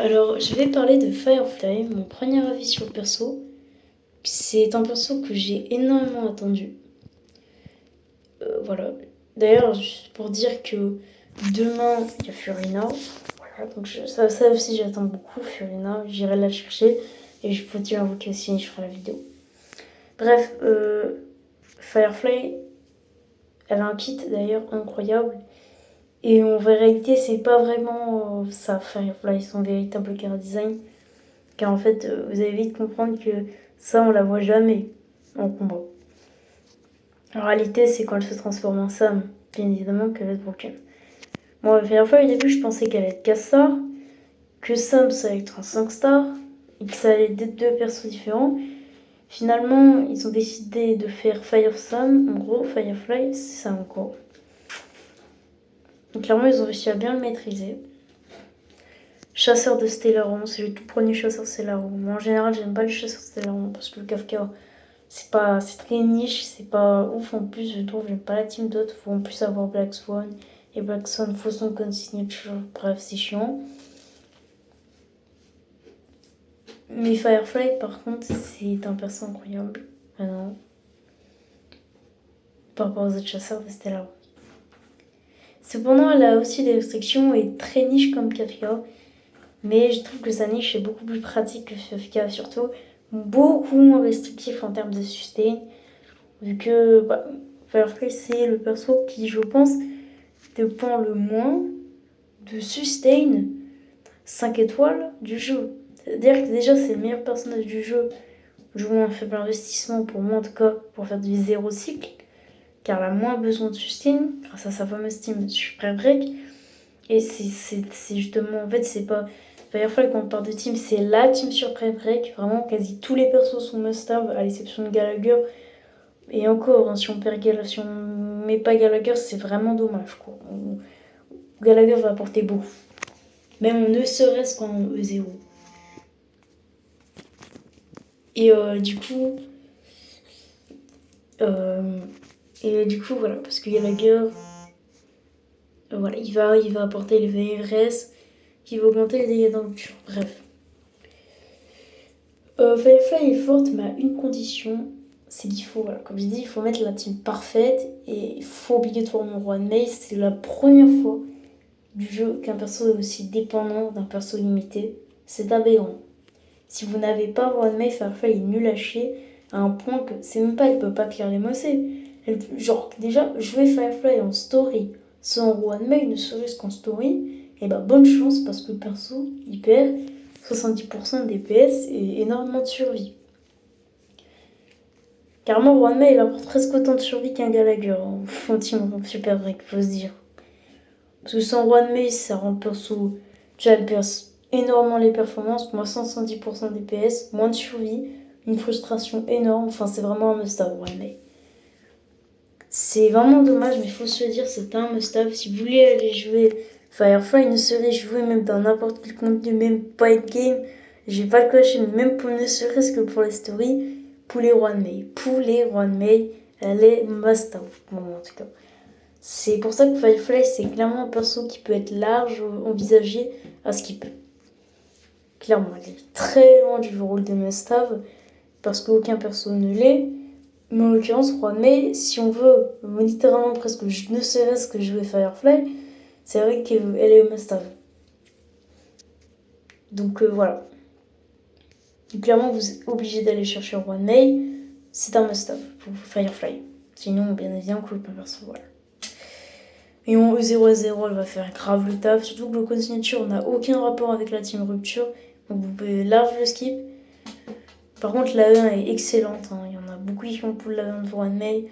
Alors, je vais parler de Firefly, mon premier avis sur le perso. C'est un perso que j'ai énormément attendu. Voilà. D'ailleurs, juste pour dire que demain, il y a Furina. Voilà, donc ça aussi, j'attends beaucoup, Furina. J'irai la chercher et je peux l'invoquer aussi, je ferai la vidéo. Bref, Firefly, elle a un kit d'ailleurs incroyable. Et en réalité, c'est pas vraiment ça, Firefly, son véritable car design. Car en fait, vous allez vite comprendre que ça, on la voit jamais en combat. En réalité, c'est quand elle se transforme en Sam, bien évidemment, qu'elle va être broken. Bon, la première fois, au début, je pensais qu'elle allait être 4 stars, que Sam, ça allait être un 5 stars, et que ça allait être deux persos différents. Finalement, ils ont décidé de faire Fire Sam, en gros, Firefly, c'est ça en gros. Donc clairement, ils ont réussi à bien le maîtriser. Chasseur de Stellaron, c'est le tout premier chasseur de Stellaron. Moi, en général, j'aime pas les chasseurs de Stellaron parce que le Kafka, c'est très niche, c'est pas ouf en plus, je trouve. J'aime pas la team d'autres. Faut en plus avoir Black Swan. Et Black Swan faut son code signature. Bref, c'est chiant. Mais Firefly, par contre, c'est un perso incroyable. Vraiment. Par rapport aux autres chasseurs de Stellaron. Cependant, elle a aussi des restrictions et très niche comme Kafka. Mais je trouve que sa niche est beaucoup plus pratique que Kafka, surtout beaucoup moins restrictif en termes de sustain. Vu que Firefly, c'est le perso qui, je pense, dépend le moins de sustain 5 étoiles du jeu. C'est-à-dire que déjà, c'est le meilleur personnage du jeu. Jouant un faible investissement, pour moi en tout cas, pour faire du zéro cycle. Car elle a moins besoin de sustain grâce à sa fameuse team Super Break. Et c'est justement, en fait, c'est pas. Firefly, quand on parle de team, c'est la team sur Break. Vraiment, quasi tous les persos sont must-have, à l'exception de Gallagher. Et encore, hein, si on met pas Gallagher, c'est vraiment dommage, quoi. Gallagher va apporter beaucoup. Même ne serait-ce qu'en E0. Et du coup, voilà, parce que Gallagher, voilà, il va apporter les VRS, qui va augmenter les dégâts d'enculture. Bref. Firefly est forte, mais à une condition, c'est qu'il faut, voilà, comme je dis, il faut mettre la team parfaite et il faut obligatoirement Roi de Mace. C'est la première fois du jeu qu'un perso est aussi dépendant d'un perso limité. C'est aberrant. Si vous n'avez pas Roi de Mace, Firefly est nul à chier à un point que c'est même pas, elle peut pas clair les mossés. Genre, déjà, jouer Firefly en story sans Roi de Mace, ne serait-ce qu'en story, et bah bonne chance parce que le perso, il perd 70% de DPS et énormément de survie. Carrément, Roi de Mail apporte presque autant de survie qu'un Gallagher. Team super vrai qu'il faut se dire. Parce que sans Roi de Mail, ça rend le perso. Déjà, elle perd énormément les performances. Moins 110% de DPS, moins de survie, une frustration énorme. Enfin, c'est vraiment un must-have, Roi de Mail. C'est vraiment dommage, mais il faut se le dire, c'est un must-have. Si vous voulez aller jouer Firefly, ne serait jouer même dans n'importe quel contenu, même pas game. Je vais pas le cacher, mais même pour ne serait-ce que pour les stories, Poulet Roi de May. Poulet Roi de May, elle est must-have, pour moi en tout cas. C'est pour ça que Firefly, c'est clairement un perso qui peut être large, envisagé à skip. Clairement, elle est très loin du rôle de must-have, parce qu'aucun perso ne l'est. Mais en l'occurrence, Roi de May, si on veut littéralement presque ne serait-ce que jouer Firefly, c'est vrai qu'elle est must-have. Donc voilà. Donc, clairement, vous êtes obligé d'aller chercher Roi de May. C'est un must-have pour Firefly. Sinon, bien évidemment, coupe un perso. Voilà. Et en E0-0, elle va faire grave le taf. Surtout que le code signature n'a aucun rapport avec la team rupture. Donc vous pouvez large le skip. Par contre, la E1 est excellente. Hein. Il y en a beaucoup qui font pour la E1 de Roi de May.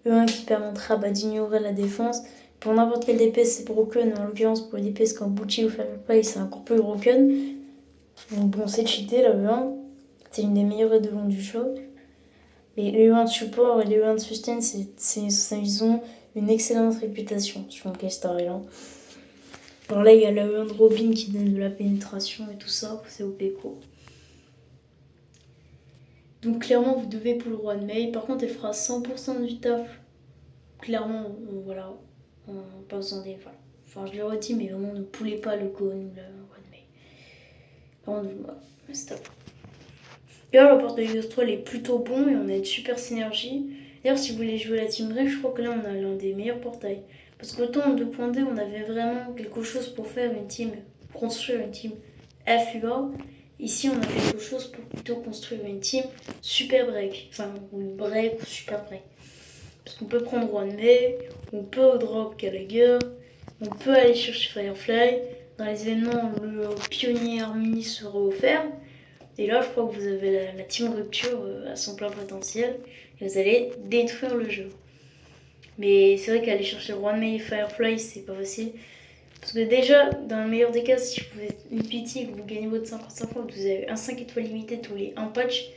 E1 qui permettra d'ignorer la défense. Pour n'importe quel DPS, c'est broken. En l'occurrence, pour les DPS comme Bucci ou Firefly, c'est encore plus broken. Donc bon, c'est cheaté la E1. C'est une des meilleures aides de long du jeu. Les E1 de support et les E1 de sustain, ils ont une excellente réputation sur le Star Island. Alors là, il y a la E1 de Robin qui donne de la pénétration et tout ça, c'est OP quoi. Donc clairement, vous devez pour le Roi de May. Par contre, elle fera 100% du taf. Clairement, voilà, on n'a pas besoin des... Voilà. Enfin, je le redis, mais vraiment, ne poulez pas le cône ou le Roi de May. Par contre, bah, stop. D'ailleurs, le portail Astral est plutôt bon et on a une super synergie. D'ailleurs, si vous voulez jouer la Team Break, je crois que là, on a l'un des meilleurs portails. Parce qu'autant en 2.2, on avait vraiment quelque chose pour faire une team, construire une team FUA. Ici, on a quelque chose pour plutôt construire une team super break. Enfin, ou une break ou super break. Parce qu'on peut prendre One May, on peut drop Gallagher, on peut aller chercher Firefly. Dans les événements, le pionnier Harmony sera offert. Et là, je crois que vous avez la team rupture à son plein potentiel et vous allez détruire le jeu. Mais c'est vrai qu'aller chercher One May et Firefly, c'est pas facile. Parce que déjà, dans le meilleur des cas, si vous faites une pitié et que vous gagnez votre 50-50, vous avez un 5 étoiles limité tous les 1 patch.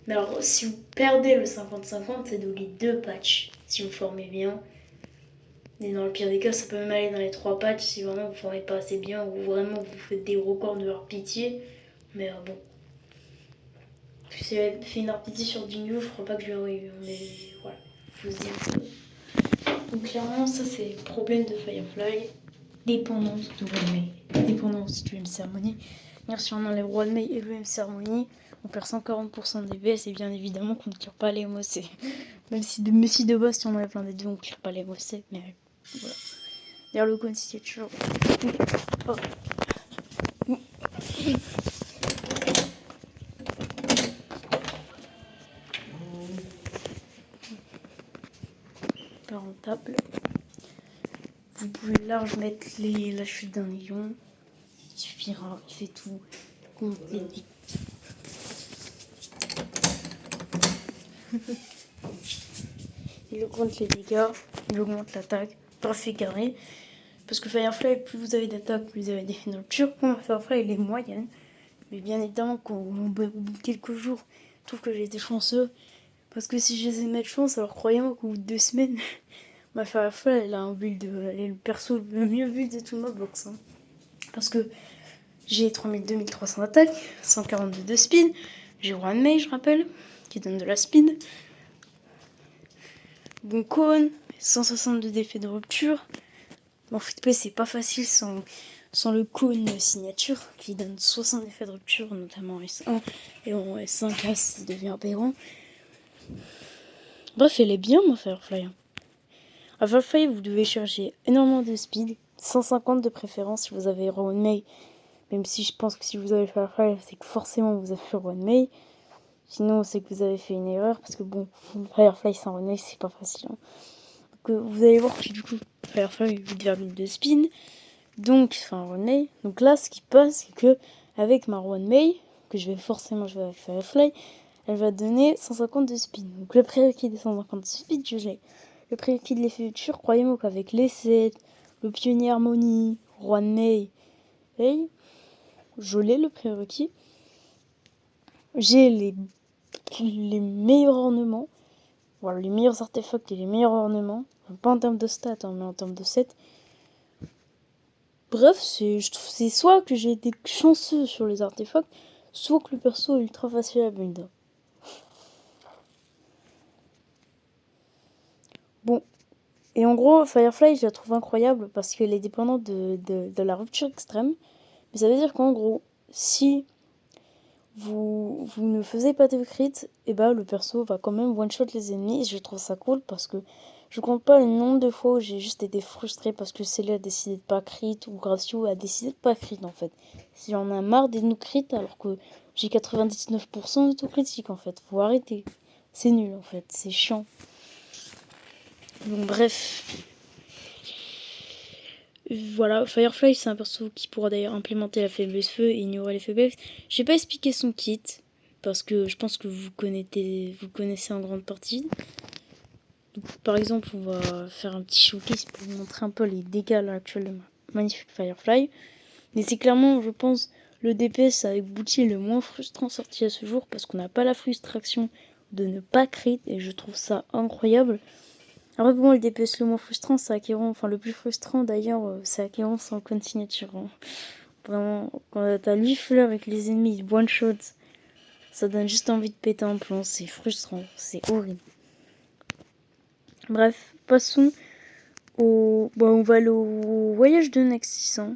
Mais alors, si vous perdez le 50-50, c'est tous les 2 patchs, si vous formez bien. Et dans le pire des cas, ça peut même aller dans les 3 patchs si vraiment vous formez pas assez bien ou vraiment vous faites des records de leur pitié. Mais bon. Si j'avais fait une pitié sur Jingu, je crois pas que je l'aurais eu. Mais voilà, je vous dis. Donc clairement, ça c'est le problème de Firefly. Dépendance de One May. Dépendance du MC Harmony. Si on enlève One May et le MC Harmony, on perd 140% des BS et bien évidemment qu'on ne tire pas les MOC. Même si de base, si on enlève l'un des deux, on ne tire pas les MOC. Mais voilà. D'ailleurs, le coin c'est toujours. Oh. Pas rentable. Vous pouvez large mettre la chute d'un lion. Il suffira, il fait tout. Compte les dégâts. Il augmente les dégâts, il augmente l'attaque. Parfait carré. Parce que Firefly, plus vous avez d'attaque, plus vous avez des ruptures. Pour Firefly, il est moyenne. Mais bien évidemment, qu'au bout de quelques jours, je trouve que j'ai été chanceux. Parce que si j'essaie de mettre chance, alors croyez-moi qu'au bout de 2 semaines, ma Firefly, elle a un build, elle est le perso le mieux build de tout ma box. Hein. Parce que j'ai 2300 d'attaque, 142 de speed, j'ai One May, je rappelle, qui donne de la speed. Bon cône, 162 d'effets de rupture. Bon, FreeTP, c'est pas facile sans le cône signature, qui donne 60 effets de rupture, notamment en S1, et en S5, là, ça devient aberrant. Bref, elle est bien, ma Firefly. À Firefly, vous devez chercher énormément de speed, 150 de préférence si vous avez One May. Même si je pense que si vous avez Firefly, c'est que forcément vous avez One May. Sinon, c'est que vous avez fait une erreur, parce que bon, Firefly sans One May, c'est pas facile. Hein. Donc, vous allez voir que du coup, Firefly 8,2 speed. Donc, enfin, One May. Donc là, ce qui passe, c'est que avec ma One May, que je vais avec Firefly, elle va donner 150 de speed. Donc le prérequis des 150 de speed, je l'ai. Le prérequis de l'effet futur, croyez-moi qu'avec les 7, le pionnier Harmony, One May, hey, je l'ai le prérequis. J'ai les meilleurs ornements, voilà, les meilleurs artefacts et les meilleurs ornements. Pas en termes de stats, hein, mais en termes de set. Bref, c'est soit que j'ai été chanceux sur les artefacts, soit que le perso est ultra facile à build. Bon, et en gros, Firefly, je la trouve incroyable parce qu'elle est dépendante de la rupture extrême. Mais ça veut dire qu'en gros, si vous ne faisiez pas de crit, et bah le perso va quand même one-shot les ennemis. Et je trouve ça cool parce que je compte pas le nombre de fois où j'ai juste été frustrée parce que Célia a décidé de pas crit ou Gracio a décidé de pas crit en fait. Si on a marre des no crit alors que j'ai 99% de tout critique en fait. Faut arrêter. C'est nul en fait, c'est chiant. Donc bref. Voilà, Firefly c'est un perso qui pourra d'ailleurs implémenter la faiblesse feu et ignorer les faiblesses. J'ai pas expliqué son kit parce que je pense que vous connaissez en grande partie. Donc, par exemple, on va faire un petit showcase pour vous montrer un peu les dégâts à l'heure actuelle de ma magnifique Firefly. Mais c'est clairement, je pense, le DPS avec Booty le moins frustrant sorti à ce jour parce qu'on n'a pas la frustration de ne pas crit et je trouve ça incroyable. Après, pour moi, le DPS le moins frustrant, c'est Acheron. Enfin, le plus frustrant d'ailleurs, c'est Acheron sans code signature. Hein. Vraiment, quand t'as 8 fleurs avec les ennemis, one shot, ça donne juste envie de péter un plomb. C'est frustrant, c'est horrible. Bref, passons au. Bon, on va aller au voyage de Nex 600.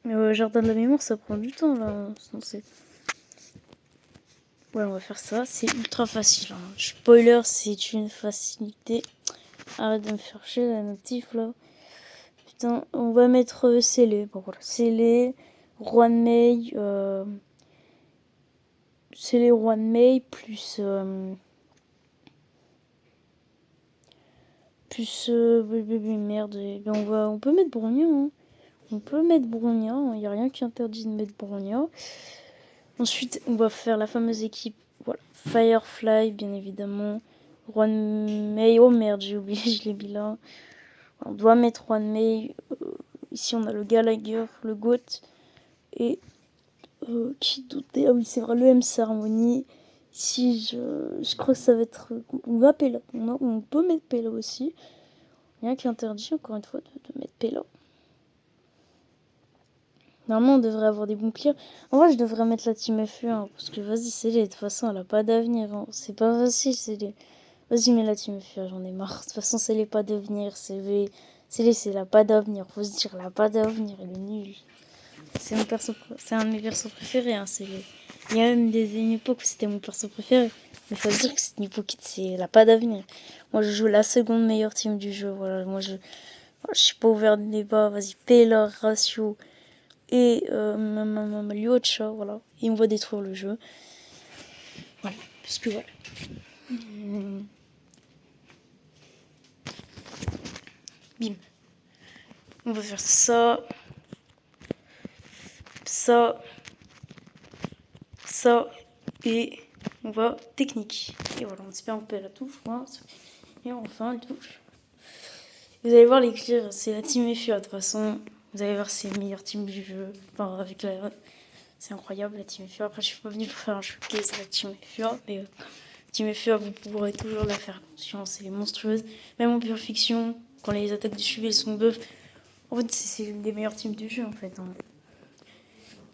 Jardin de la mémoire, ça prend du temps là. Ouais, on va faire ça. C'est ultra facile. Hein. Spoiler, c'est une facilité. Arrête de me faire chier la notif là. Putain, on va mettre scellé. Bon voilà, scellé. Juan May. Scellé Juan May plus. Merde. On peut mettre Brognard. Hein. On peut mettre Brognard. Il n'y a rien qui interdit de mettre Brognard. Ensuite, on va faire la fameuse équipe. Voilà. Firefly, bien évidemment. Juan May. Oh merde, j'ai oublié, je l'ai mis là. On doit mettre Juan May. Ici, on a le Gallagher, le Goat. Et qui doutait. Ah oui, c'est vrai, le MC Harmony. Ici, je crois que ça va être. On va Pella. On peut mettre Pella aussi. Rien qui interdit, encore une fois, de mettre Pella. Normalement, on devrait avoir des bons clears. En vrai, je devrais mettre la team F1. Parce que vas-y, c'est les. De toute façon, elle a pas d'avenir. Hein. C'est pas facile, c'est les. Vas-y, mets la team F1, j'en ai marre. De toute façon, c'est les pas d'avenir. C'est la pas d'avenir. Faut se dire, elle a pas d'avenir. Elle est nulle. C'est un de mes persos préférés. Hein. Il y a même une époque où c'était mon perso préféré. Mais faut se dire que cette hypocrite, elle a pas d'avenir. Moi, je joue la seconde meilleure team du jeu. Voilà, moi, je suis pas ouvert de débat. Vas-y, Paylor, Ratio et Lyocha, voilà. Et on va détruire le jeu. Voilà, parce que voilà. Bim. On va faire ça. Ça. Ça. Et on va technique. Et voilà, on espère on peut la touche. Voilà. Et enfin, le touche. Vous allez voir les clears, c'est la team FUA de toute façon. Vous allez voir, c'est le meilleur team du jeu. Enfin, avec la. C'est incroyable la team FUA. Après, je suis pas venue pour faire un showcase à la team FUA, mais team FUA, vous pourrez toujours la faire confiance. Elle est monstrueuse. Même en pure fiction, quand les attaques de suivi sont buff. En fait, c'est l'une des meilleures teams du jeu en fait. Hein.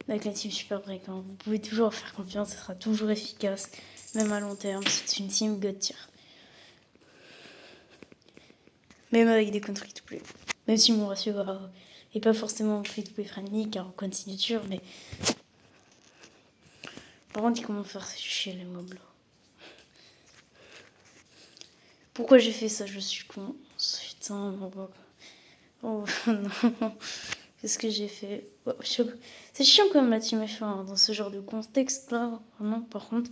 Avec la team Super Break, hein. Vous pouvez toujours faire confiance, ça sera toujours efficace, même à long terme. C'est une team God tier. Même avec des comptes free-to-play. Même si mon ratio est pas forcément free-to-play friendly, car en compte signature, mais. Par contre, comment faire chier les mobs là. Pourquoi j'ai fait ça? Je suis con. Putain, oh non. Qu'est-ce que j'ai fait? Oh, c'est chiant quand même la team F1 hein, dans ce genre de contexte là. Vraiment, par contre,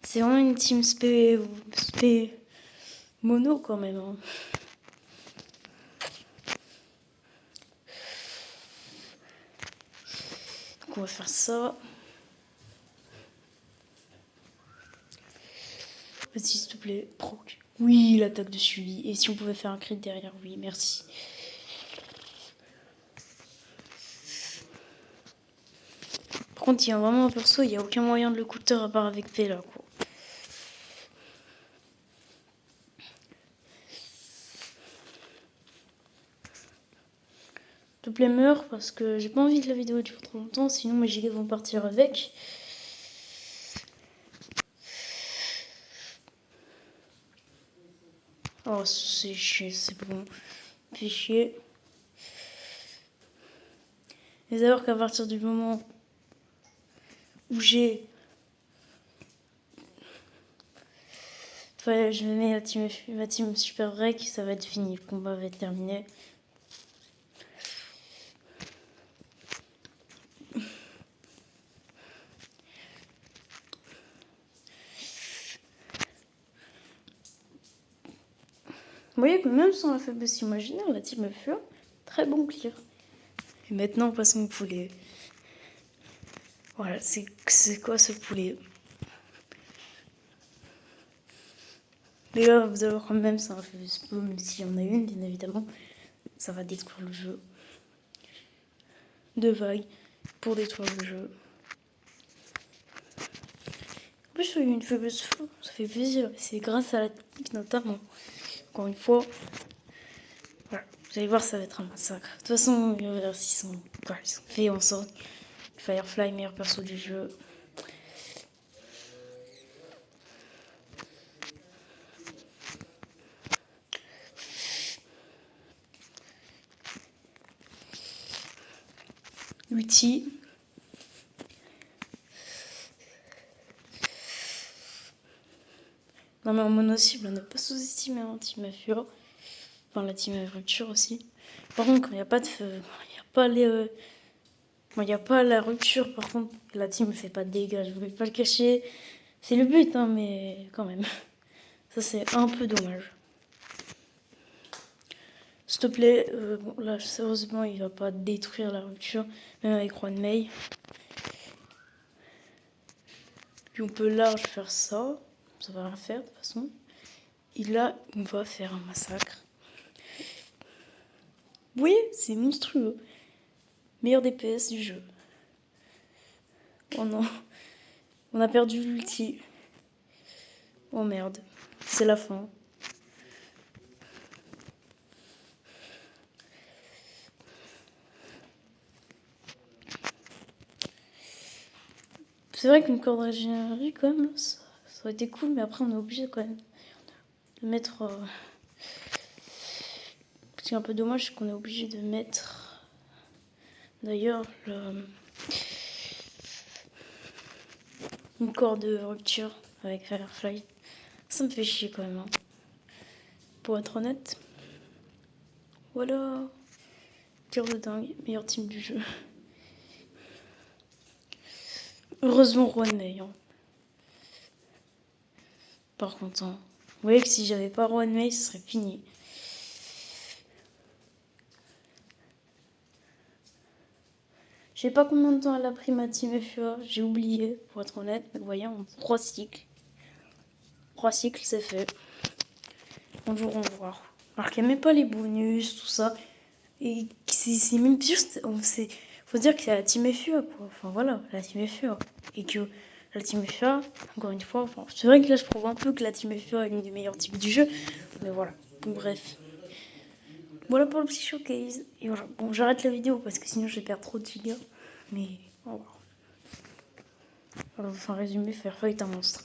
c'est vraiment une team spé mono quand même. Hein. Donc on va faire ça. Vas-y s'il te plaît, proc. Oui, l'attaque de suivi. Et si on pouvait faire un crit derrière, oui, merci. Par contre, il y a vraiment un perso, il n'y a aucun moyen de le counter à part avec Pella, quoi. S'il te plaît, meurs parce que j'ai pas envie que la vidéo dure trop longtemps, sinon mes gigas vont partir avec. Oh, c'est chier, c'est bon. Fait chier. Mais alors qu'à partir du moment où j'ai. Enfin, je mets ma team Super Break, ça va être fini. Le combat va être terminé. Vous voyez que même sans la faiblesse imaginaire, la team FUA, très bon clear. Et maintenant, passons au poulet. Voilà, c'est quoi ce poulet? Mais là, vous allez voir quand même sans la faiblesse, même s'il y en a une, bien évidemment, ça va détruire le jeu. 2 vagues pour détruire le jeu. En plus, il y a une faiblesse fou, ça fait plaisir. C'est grâce à la technique notamment. Encore une fois, voilà, vous allez voir, ça va être un massacre. De toute façon, ils sont faits en sorte. Firefly, meilleur perso du jeu. Ulti. Non mais en mono-cible, on ne pas sous-estimer hein, Team FUA. Enfin la Team Rupture aussi. Par contre, quand il n'y a pas de feu, il n'y a pas les... il n'y a pas la rupture, par contre, la team ne fait pas de dégâts, je ne voulais pas le cacher. C'est le but, hein, mais quand même. Ça, c'est un peu dommage. S'il te plaît, bon, là, sérieusement, il va pas détruire la rupture, même avec Juan Mei. Puis on peut large faire ça. Ça va rien faire, de toute façon. Et là, on va faire un massacre. Vous voyez, c'est monstrueux. Meilleur DPS du jeu. Oh non. On a perdu l'ulti. Oh merde. C'est la fin. C'est vrai qu'une corde régénérée, quand même, ça aurait été cool, mais après, on est obligé quand même de mettre. Ce qui est un peu dommage, c'est qu'on est obligé de mettre. D'ailleurs, une corde de rupture avec Firefly. Ça me fait chier quand même. Hein. Pour être honnête. Voilà. Cœur de dingue, meilleur team du jeu. Heureusement, Juan Mei. Hein. Par contre, hein. Vous voyez que si j'avais pas Juan Mei, ce serait fini. Je sais pas combien de temps elle a pris ma team FUA, j'ai oublié, pour être honnête, mais vous voyez, en 3 cycles. 3 cycles, c'est fait. Bonjour, au revoir. Alors qu'elle met pas les bonus, tout ça. Et c'est même pire, faut dire que c'est la team FUA, quoi. Enfin voilà, la team FUA. Et que la team FUA, encore une fois, enfin, c'est vrai que là je prouve un peu que la team FUA est l'une des meilleures teams du jeu. Mais voilà, bon, bref. Voilà pour le petit showcase. Et voilà, bon, j'arrête la vidéo parce que sinon je vais perdre trop de gigas. Mais au revoir. Alors, enfin, résumé, Firefly est un monstre.